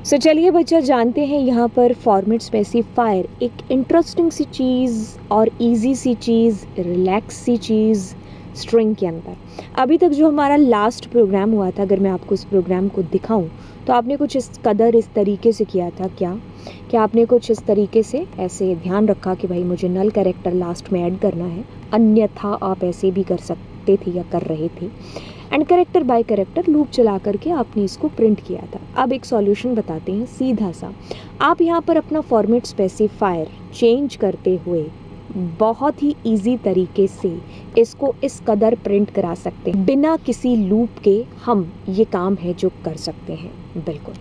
सो चलिए बच्चा जानते हैं यहाँ पर फॉर्मेट स्पेसिफायर एक इंटरेस्टिंग सी चीज़ और इजी सी चीज़, रिलैक्स सी चीज़ स्ट्रिंग के अंदर। अभी तक जो हमारा लास्ट प्रोग्राम हुआ था, अगर मैं आपको उस प्रोग्राम को दिखाऊं तो आपने कुछ इस कदर इस तरीके से किया था। क्या आपने कुछ इस तरीके से ऐसे ध्यान रखा कि भाई मुझे नल कैरेक्टर लास्ट में ऐड करना है, अन्यथा आप ऐसे भी कर सकते थे या कर रहे थे। And character by character loop चला करके आपने इसको प्रिंट किया था। अब एक सॉल्यूशन बताते हैं सीधा सा। आप यहाँ पर अपना फॉर्मेट स्पेसिफायर चेंज करते हुए बहुत ही इजी तरीके से इसको इस कदर प्रिंट करा सकते हैं, बिना किसी लूप के हम ये काम है जो कर सकते हैं। बिल्कुल।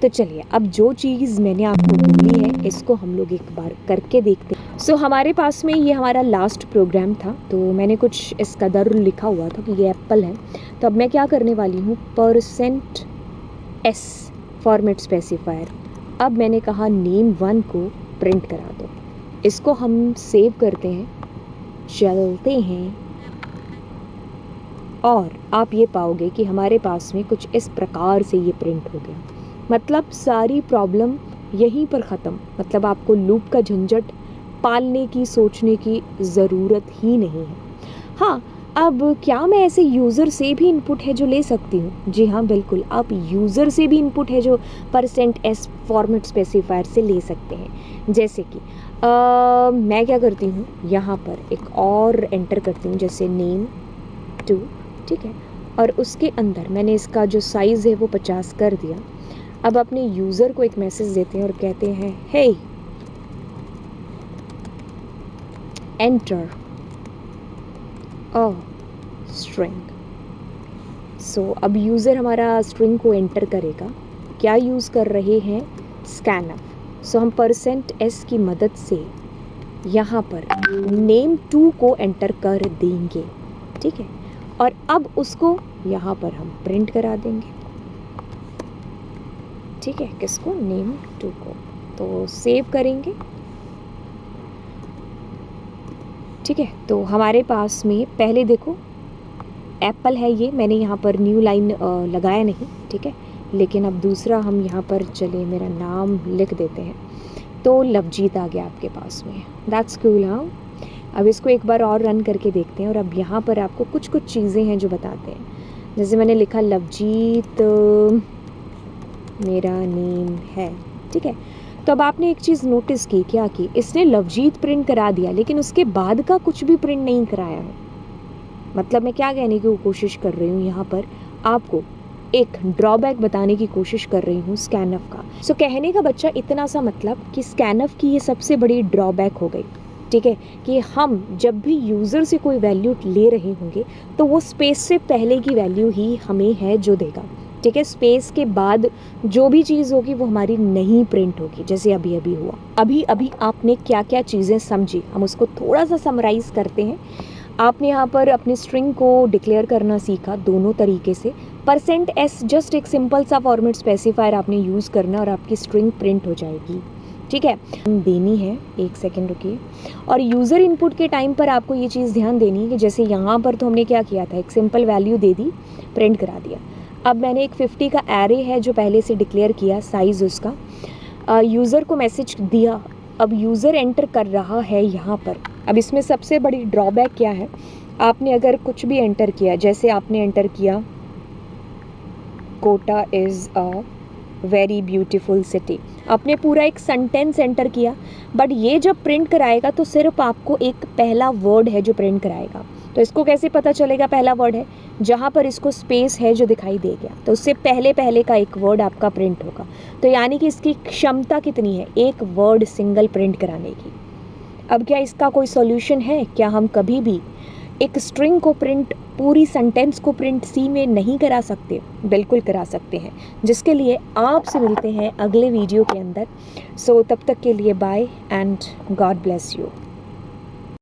तो चलिए, अब जो चीज़ मैंने आपको बोली है इसको हम लोग एक बार करके देखते हैं। सो हमारे पास में ये हमारा लास्ट प्रोग्राम था, तो मैंने कुछ इस कदर लिखा हुआ था कि ये एप्पल है। तो अब मैं क्या करने वाली हूँ, %s फॉर्मेट स्पेसिफायर। अब मैंने कहा name1 को प्रिंट करा दो। इसको हम सेव करते हैं, चलते हैं, और आप ये पाओगे कि हमारे पास में कुछ इस प्रकार से ये प्रिंट हो गया। मतलब सारी प्रॉब्लम यहीं पर ख़त्म। मतलब आपको लूप का झंझट पालने की, सोचने की ज़रूरत ही नहीं है। हाँ, अब क्या मैं ऐसे यूज़र से भी इनपुट है जो ले सकती हूँ? जी हाँ, बिल्कुल, आप यूज़र से भी इनपुट है जो %s फॉर्मेट स्पेसिफायर से ले सकते हैं। जैसे कि मैं क्या करती हूँ, यहाँ पर एक और एंटर करती हूँ, जैसे name2, ठीक है, और उसके अंदर मैंने इसका जो साइज़ है वो 50 कर दिया। अब अपने यूज़र को एक मैसेज देते हैं और कहते हैं हे एंटर अ स्ट्रिंग। सो अब यूज़र हमारा स्ट्रिंग को एंटर करेगा। क्या यूज़ कर रहे हैं? स्कैनफ। सो हम %s की मदद से यहाँ पर name2 को एंटर कर देंगे, ठीक है, और अब उसको यहाँ पर हम प्रिंट करा देंगे, ठीक है, किसको? name2 को। तो सेव करेंगे, ठीक है। तो हमारे पास में पहले देखो एप्पल है, ये मैंने यहाँ पर न्यू लाइन लगाया नहीं, ठीक है, लेकिन अब दूसरा हम यहाँ पर चले मेरा नाम लिख देते हैं, तो लवजीत आ गया आपके पास में। That's cool. हाँ, अब इसको एक बार और रन करके देखते हैं, और अब यहाँ पर आपको कुछ कुछ चीज़ें हैं जो बताते हैं। जैसे मैंने लिखा लवजीत मेरा नेम है, ठीक है। तो अब आपने एक चीज़ नोटिस की, क्या की? इसने लवजीत प्रिंट करा दिया, लेकिन उसके बाद का कुछ भी प्रिंट नहीं कराया है। मतलब मैं क्या कहने की कोशिश कर रही हूँ, यहाँ पर आपको एक ड्रॉबैक बताने की कोशिश कर रही हूँ स्कैनफ का। सो कहने का बच्चा इतना सा मतलब कि स्कैनफ की ये सबसे बड़ी ड्रॉबैक हो गई, ठीक है, कि हम जब भी यूज़र से कोई वैल्यू ले रहे होंगे तो वो स्पेस से पहले की वैल्यू ही हमें है जो देगा, ठीक है। स्पेस के बाद जो भी चीज़ होगी वो हमारी नहीं प्रिंट होगी, जैसे अभी अभी हुआ। अभी अभी आपने क्या क्या चीज़ें समझी, हम उसको थोड़ा सा समराइज़ करते हैं। आपने यहाँ पर अपनी स्ट्रिंग को डिक्लेयर करना सीखा दोनों तरीके से। %s जस्ट एक सिंपल सा फॉर्मेट स्पेसिफायर आपने यूज़ करना और आपकी स्ट्रिंग प्रिंट हो जाएगी, ठीक है। देनी है, एक सेकेंड रुकिए। और यूज़र इनपुट के टाइम पर आपको ये चीज़ ध्यान देनी है कि जैसे यहाँ पर तो हमने क्या किया था, एक सिंपल वैल्यू दे दी, प्रिंट करा दिया। अब मैंने एक 50 का एरे है जो पहले से डिक्लेयर किया, साइज़ उसका, यूज़र को मैसेज दिया। अब यूज़र एंटर कर रहा है यहाँ पर। अब इसमें सबसे बड़ी ड्रॉबैक क्या है, आपने अगर कुछ भी एंटर किया, जैसे आपने एंटर किया Kota is a very beautiful city, आपने पूरा एक सेंटेंस एंटर किया, बट ये जब प्रिंट कराएगा तो सिर्फ आपको एक पहला वर्ड है जो प्रिंट कराएगा। तो इसको कैसे पता चलेगा पहला वर्ड है? जहाँ पर इसको स्पेस है जो दिखाई दे गया, तो उससे पहले पहले का एक वर्ड आपका प्रिंट होगा। तो यानी कि इसकी क्षमता कितनी है, एक वर्ड सिंगल प्रिंट कराने की। अब क्या इसका कोई सॉल्यूशन है? क्या हम कभी भी एक स्ट्रिंग को प्रिंट, पूरी सेंटेंस को प्रिंट सी में नहीं करा सकते? बिल्कुल करा सकते हैं, जिसके लिए आपसे मिलते हैं अगले वीडियो के अंदर। सो तब तक के लिए bye and God bless you.